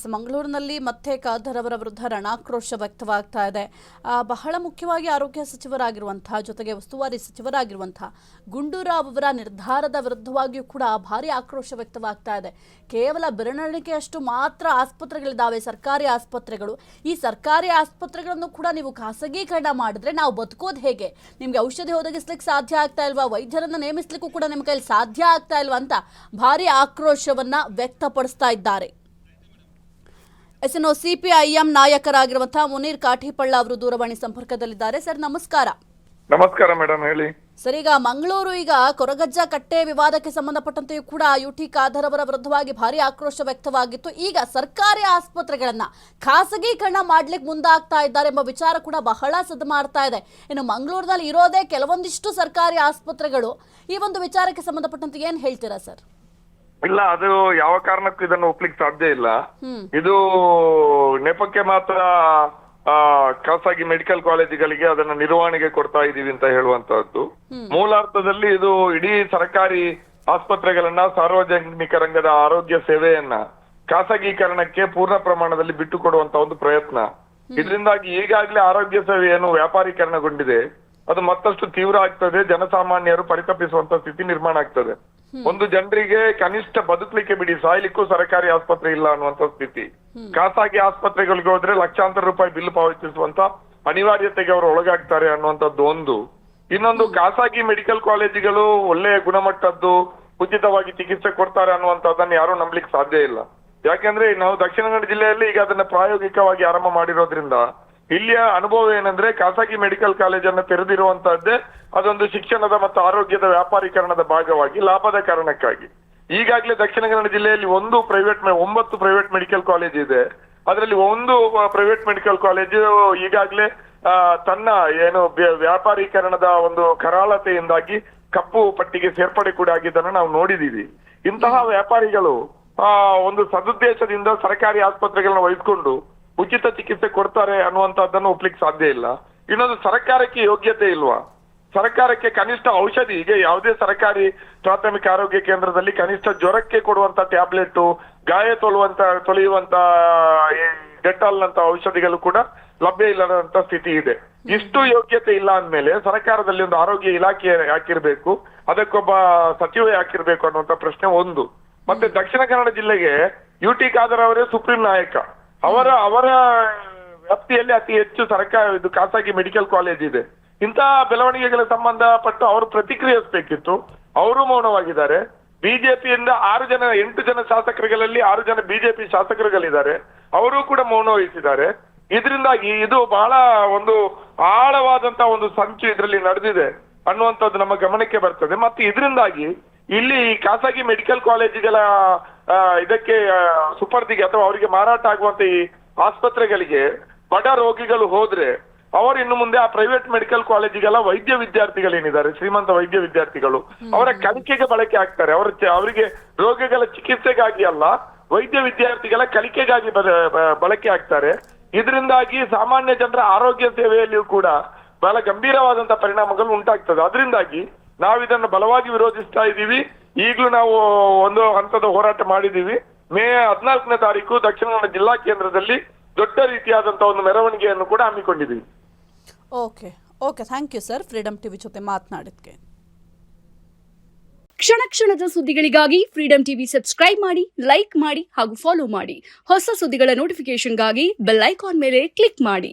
ಮಂಗಳೂರಿನಲ್ಲಿ ಮತ್ತೆ ಖಾದರ್ ಅವರ ವಿರುದ್ಧ ರಣಾಕ್ರೋಶ ವ್ಯಕ್ತವಾಗ್ತಾ ಇದೆ. ಬಹಳ ಮುಖ್ಯವಾಗಿ ಆರೋಗ್ಯ ಸಚಿವರಾಗಿರುವಂತಹ ಜೊತೆಗೆ ಉಸ್ತುವಾರಿ ಸಚಿವರಾಗಿರುವಂತಹ ಗುಂಡೂರಾವ್ ಅವರ ನಿರ್ಧಾರದ ವಿರುದ್ಧವಾಗಿಯೂ ಕೂಡ ಭಾರಿ ಆಕ್ರೋಶ ವ್ಯಕ್ತವಾಗ್ತಾ ಇದೆ. ಕೇವಲ ಬೆರಳೆಣಿಕೆಯಷ್ಟು ಮಾತ್ರ ಆಸ್ಪತ್ರೆಗಳಿದ್ದಾವೆ, ಸರ್ಕಾರಿ ಆಸ್ಪತ್ರೆಗಳು. ಈ ಸರ್ಕಾರಿ ಆಸ್ಪತ್ರೆಗಳನ್ನು ಕೂಡ ನೀವು ಖಾಸಗೀಕರಣ ಮಾಡಿದ್ರೆ ನಾವು ಬದುಕೋದು ಹೇಗೆ? ನಿಮ್ಗೆ ಔಷಧಿ ಒದಗಿಸ್ಲಿಕ್ಕೆ ಸಾಧ್ಯ ಆಗ್ತಾ ಇಲ್ವಾ? ವೈದ್ಯರನ್ನ ನೇಮಿಸ್ಲಿಕ್ಕೂ ಕೂಡ ನಿಮ್ಮ ಕೈಯಲ್ಲಿ ಸಾಧ್ಯ ಆಗ್ತಾ ಇಲ್ವಾ ಅಂತ ಭಾರಿ ಆಕ್ರೋಶವನ್ನ ವ್ಯಕ್ತಪಡಿಸ್ತಾ ಇದ್ದಾರೆ. ಸಿಪಿಐಎಂ ನಾಯಕರಾಗಿರುವಂತಹ ಮುನೀರ್ ಕಾಠಿಪಳ್ಳ ಅವರು ದೂರವಾಣಿ ಸಂಪರ್ಕದಲ್ಲಿದ್ದಾರೆ. ಸರ್ ನಮಸ್ಕಾರ. ನಮಸ್ಕಾರ ಮೇಡಮ್, ಹೇಳಿ ಸರ್. ಈಗ ಮಂಗಳೂರು ಕೊರಗಜ್ಜ ಕಟ್ಟೆ ವಿವಾದಕ್ಕೆ ಸಂಬಂಧಪಟ್ಟಂತೆಯೂ ಕೂಡ ಯುಟಿ ಖಾದರ್ ಅವರ ವಿರುದ್ಧವಾಗಿ ಭಾರಿ ಆಕ್ರೋಶ ವ್ಯಕ್ತವಾಗಿತ್ತು. ಈಗ ಸರ್ಕಾರಿ ಆಸ್ಪತ್ರೆಗಳನ್ನ ಖಾಸಗೀಕರಣ ಮಾಡ್ಲಿಕ್ಕೆ ಮುಂದಾಗ್ತಾ ಇದ್ದಾರೆ ಎಂಬ ವಿಚಾರ ಕೂಡ ಬಹಳ ಸದ್ದು ಮಾಡ್ತಾ ಇದೆ. ಇನ್ನು ಮಂಗಳೂರಿನಲ್ಲಿ ಇರೋದೇ ಕೆಲವೊಂದಿಷ್ಟು ಸರ್ಕಾರಿ ಆಸ್ಪತ್ರೆಗಳು. ಈ ಒಂದು ವಿಚಾರಕ್ಕೆ ಸಂಬಂಧಪಟ್ಟಂತೆ ಏನ್ ಹೇಳ್ತೀರಾ ಸರ್? ಇಲ್ಲ, ಅದು ಯಾವ ಕಾರಣಕ್ಕೂ ಇದನ್ನು ಒಪ್ಲಿಕ್ಕೆ ಸಾಧ್ಯ ಇಲ್ಲ. ಇದು ನೆಪಕ್ಕೆ ಮಾತ್ರ ಖಾಸಗಿ ಮೆಡಿಕಲ್ ಕಾಲೇಜುಗಳಿಗೆ ಅದನ್ನ ನಿರ್ವಹಣೆಗೆ ಕೊಡ್ತಾ ಇದೀವಿ ಅಂತ ಹೇಳುವಂತಹದ್ದು. ಮೂಲಾರ್ಥದಲ್ಲಿ ಇದು ಇಡೀ ಸರ್ಕಾರಿ ಆಸ್ಪತ್ರೆಗಳನ್ನ, ಸಾರ್ವಜನಿಕ ರಂಗದ ಆರೋಗ್ಯ ಸೇವೆಯನ್ನ ಖಾಸಗೀಕರಣಕ್ಕೆ ಪೂರ್ಣ ಪ್ರಮಾಣದಲ್ಲಿ ಬಿಟ್ಟು ಕೊಡುವಂತ ಒಂದು ಪ್ರಯತ್ನ. ಇದರಿಂದಾಗಿ ಈಗಾಗಲೇ ಆರೋಗ್ಯ ಸೇವೆ ಏನು ವ್ಯಾಪಾರೀಕರಣಗೊಂಡಿದೆ, ಅದು ಮತ್ತಷ್ಟು ತೀವ್ರ ಆಗ್ತದೆ. ಜನಸಾಮಾನ್ಯರು ಪರಿತಪಿಸುವಂತ ಸ್ಥಿತಿ ನಿರ್ಮಾಣ ಆಗ್ತದೆ. ಒಂದು ಜನರಿಗೆ ಕನಿಷ್ಠ ಬದುಕಲಿಕ್ಕೆ ಬಿಡಿ, ಸಾಯ್ಲಿಕ್ಕೂ ಸರ್ಕಾರಿ ಆಸ್ಪತ್ರೆ ಇಲ್ಲ ಅನ್ನುವಂತ ಸ್ಥಿತಿ. ಖಾಸಗಿ ಆಸ್ಪತ್ರೆಗಳಿಗೆ ಹೋದ್ರೆ ಲಕ್ಷಾಂತರ ರೂಪಾಯಿ ಬಿಲ್ ಪಾವತಿಸುವಂತ ಅನಿವಾರ್ಯತೆಗೆ ಅವರು ಒಳಗಾಗ್ತಾರೆ ಅನ್ನುವಂಥದ್ದು ಒಂದು. ಇನ್ನೊಂದು, ಖಾಸಗಿ ಮೆಡಿಕಲ್ ಕಾಲೇಜುಗಳು ಒಳ್ಳೆಯ ಗುಣಮಟ್ಟದ್ದು ಉಚಿತವಾಗಿ ಚಿಕಿತ್ಸೆ ಕೊಡ್ತಾರೆ ಅನ್ನುವಂಥದ್ದನ್ನು ಯಾರು ನಂಬಲಿಕ್ಕೆ ಸಾಧ್ಯ ಇಲ್ಲ. ಯಾಕೆಂದ್ರೆ ನಾವು ದಕ್ಷಿಣ ಕನ್ನಡ ಜಿಲ್ಲೆಯಲ್ಲಿ ಈಗ ಅದನ್ನ ಪ್ರಾಯೋಗಿಕವಾಗಿ ಆರಂಭ ಮಾಡಿರೋದ್ರಿಂದ ಇಲ್ಲಿಯ ಅನುಭವ ಏನಂದ್ರೆ, ಖಾಸಗಿ ಮೆಡಿಕಲ್ ಕಾಲೇಜನ್ನು ತೆರೆದಿರುವಂತಹದ್ದೇ ಅದೊಂದು ಶಿಕ್ಷಣದ ಮತ್ತು ಆರೋಗ್ಯದ ವ್ಯಾಪಾರೀಕರಣದ ಭಾಗವಾಗಿ, ಲಾಭದ ಕಾರಣಕ್ಕಾಗಿ. ಈಗಾಗಲೇ ದಕ್ಷಿಣ ಕನ್ನಡ ಜಿಲ್ಲೆಯಲ್ಲಿ 9 ಪ್ರೈವೇಟ್ ಮೆಡಿಕಲ್ ಕಾಲೇಜ್ ಇದೆ. ಅದರಲ್ಲಿ ಒಂದು ಪ್ರೈವೇಟ್ ಮೆಡಿಕಲ್ ಕಾಲೇಜು ಈಗಾಗಲೇ ತನ್ನ ಏನು ವ್ಯಾಪಾರೀಕರಣದ ಒಂದು ಕರಾಳತೆಯಿಂದಾಗಿ ಕಪ್ಪು ಪಟ್ಟಿಗೆ ಸೇರ್ಪಡೆ ಕೂಡ ಆಗಿದ್ದನ್ನು ನಾವು ನೋಡಿದೀವಿ. ಇಂತಹ ವ್ಯಾಪಾರಿಗಳು ಒಂದು ಸದುದ್ದೇಶದಿಂದ ಸರ್ಕಾರಿ ಆಸ್ಪತ್ರೆಗಳನ್ನ ವಹಿಸಿಕೊಂಡು ಉಚಿತ ಚಿಕಿತ್ಸೆ ಕೊಡ್ತಾರೆ ಅನ್ನುವಂಥದ್ದನ್ನು ಒಪ್ಲಿಕ್ಕೆ ಸಾಧ್ಯ ಇಲ್ಲ. ಇನ್ನೊಂದು, ಸರ್ಕಾರಕ್ಕೆ ಯೋಗ್ಯತೆ ಇಲ್ವಾ? ಸರ್ಕಾರಕ್ಕೆ ಕನಿಷ್ಠ ಔಷಧಿ, ಈಗ ಯಾವುದೇ ಸರ್ಕಾರಿ ಪ್ರಾಥಮಿಕ ಆರೋಗ್ಯ ಕೇಂದ್ರದಲ್ಲಿ ಕನಿಷ್ಠ ಜ್ವರಕ್ಕೆ ಕೊಡುವಂತ ಟ್ಯಾಬ್ಲೆಟ್, ಗಾಯ ತೊಳೆಯುವಂತ ಡೆಟಾಲ್ ನಂತ ಔಷಧಿಗಳು ಕೂಡ ಲಭ್ಯ ಇಲ್ಲದಂತ ಸ್ಥಿತಿ ಇದೆ. ಇಷ್ಟು ಯೋಗ್ಯತೆ ಇಲ್ಲ ಅಂದ್ಮೇಲೆ ಸರ್ಕಾರದಲ್ಲಿ ಒಂದು ಆರೋಗ್ಯ ಇಲಾಖೆ ಯಾಕಿರ್ಬೇಕು, ಅದಕ್ಕೊಬ್ಬ ಸಚಿವ ಯಾಕಿರ್ಬೇಕು ಅನ್ನುವಂತ ಪ್ರಶ್ನೆ ಒಂದು. ಮತ್ತೆ ದಕ್ಷಿಣ ಕನ್ನಡ ಜಿಲ್ಲೆಗೆ ಯುಟಿ ಖಾದರ್ ಅವರೇ ಸುಪ್ರೀಂ ನಾಯಕ. ಅವರ ವ್ಯಾಪ್ತಿಯಲ್ಲಿ ಅತಿ ಹೆಚ್ಚು ಇದು ಖಾಸಗಿ ಮೆಡಿಕಲ್ ಕಾಲೇಜ್ ಇದೆ. ಇಂತಹ ಬೆಳವಣಿಗೆಗಳ ಸಂಬಂಧಪಟ್ಟು ಅವರು ಪ್ರತಿಕ್ರಿಯಿಸಬೇಕಿತ್ತು. ಅವರು ಮೌನವಾಗಿದ್ದಾರೆ. ಬಿಜೆಪಿಯಿಂದ 8 ಜನ ಶಾಸಕರುಗಳಲ್ಲಿ 6 ಜನ ಬಿಜೆಪಿ ಶಾಸಕರುಗಳಿದ್ದಾರೆ, ಅವರು ಕೂಡ ಮೌನ ವಹಿಸಿದ್ದಾರೆ. ಇದರಿಂದಾಗಿ ಇದು ಬಹಳ ಒಂದು ಆಳವಾದಂತ ಒಂದು ಸಂಚು ಇದರಲ್ಲಿ ನಡೆದಿದೆ ಅನ್ನುವಂಥದ್ದು ನಮ್ಮ ಗಮನಕ್ಕೆ ಬರ್ತದೆ. ಮತ್ತೆ ಇದರಿಂದಾಗಿ ಇಲ್ಲಿ ಖಾಸಗಿ ಮೆಡಿಕಲ್ ಕಾಲೇಜುಗಳ ಇದಕ್ಕೆ ಸುಪರ್ದಿಗೆ ಅಥವಾ ಅವರಿಗೆ ಮಾರಾಟ ಆಗುವಂತ ಈ ಆಸ್ಪತ್ರೆಗಳಿಗೆ ಬಡ ರೋಗಿಗಳು ಹೋದ್ರೆ ಅವರು ಇನ್ನು ಮುಂದೆ ಆ ಪ್ರೈವೇಟ್ ಮೆಡಿಕಲ್ ಕಾಲೇಜಿಗೆಲ್ಲ ವೈದ್ಯ ವಿದ್ಯಾರ್ಥಿಗಳೇನಿದ್ದಾರೆ, ಶ್ರೀಮಂತ ವೈದ್ಯ ವಿದ್ಯಾರ್ಥಿಗಳು, ಅವರ ಕಲಿಕೆಗೆ ಬಳಕೆ ಆಗ್ತಾರೆ. ಅವರಿಗೆ ರೋಗಗಳ ಚಿಕಿತ್ಸೆಗಾಗಿ ಅಲ್ಲ, ವೈದ್ಯ ವಿದ್ಯಾರ್ಥಿಗಳ ಕಲಿಕೆಗಾಗಿ ಬಳಕೆ ಆಗ್ತಾರೆ. ಇದರಿಂದಾಗಿ ಸಾಮಾನ್ಯ ಜನರ ಆರೋಗ್ಯ ಸೇವೆಯಲ್ಲಿಯೂ ಕೂಡ ಬಹಳ ಗಂಭೀರವಾದಂತ ಪರಿಣಾಮಗಳು ಉಂಟಾಗ್ತದೆ. ಅದರಿಂದಾಗಿ ನಾವಿದನ್ನು ಬಲವಾಗಿ ವಿರೋಧಿಸ್ತಾ ಇದ್ದೀವಿ. ಈಗಲೂ ನಾವು ಒಂದು ಹಂತದ ಹೋರಾಟ ಮಾಡಿದೀವಿ. ಮೇ 14ನೇ ತಾರೀಕು ದಕ್ಷಿಣ ಕನ್ನಡ ಜಿಲ್ಲಾ ಕೇಂದ್ರದಲ್ಲಿ ದೊಡ್ಡ ರೀತಿಯಾದಂತಹ ಒಂದು ಮೆರವಣಿಗೆಯನ್ನು ಕೂಡ ಹಮ್ಮಿಕೊಂಡಿದ್ದೀವಿ. Okay thank you sir, Freedom TV ಜೊತೆ ಮಾತನಾಡಿದ್ಕೆ. ಕ್ಷಣ ಕ್ಷಣದ ಸುದ್ದಿಗಳಿಗಾಗಿ ಫ್ರೀಡಂ ಟಿವಿ ಸಬ್ಸ್ಕ್ರೈಬ್ ಮಾಡಿ, ಲೈಕ್ ಮಾಡಿ ಹಾಗೂ ಫಾಲೋ ಮಾಡಿ. ಹೊಸ ಸುದ್ದಿಗಳ ನೋಟಿಫಿಕೇಶನ್ಗಾಗಿ ಬೆಲ್ ಐಕಾನ್ ಮೇಲೆ ಕ್ಲಿಕ್ ಮಾಡಿ.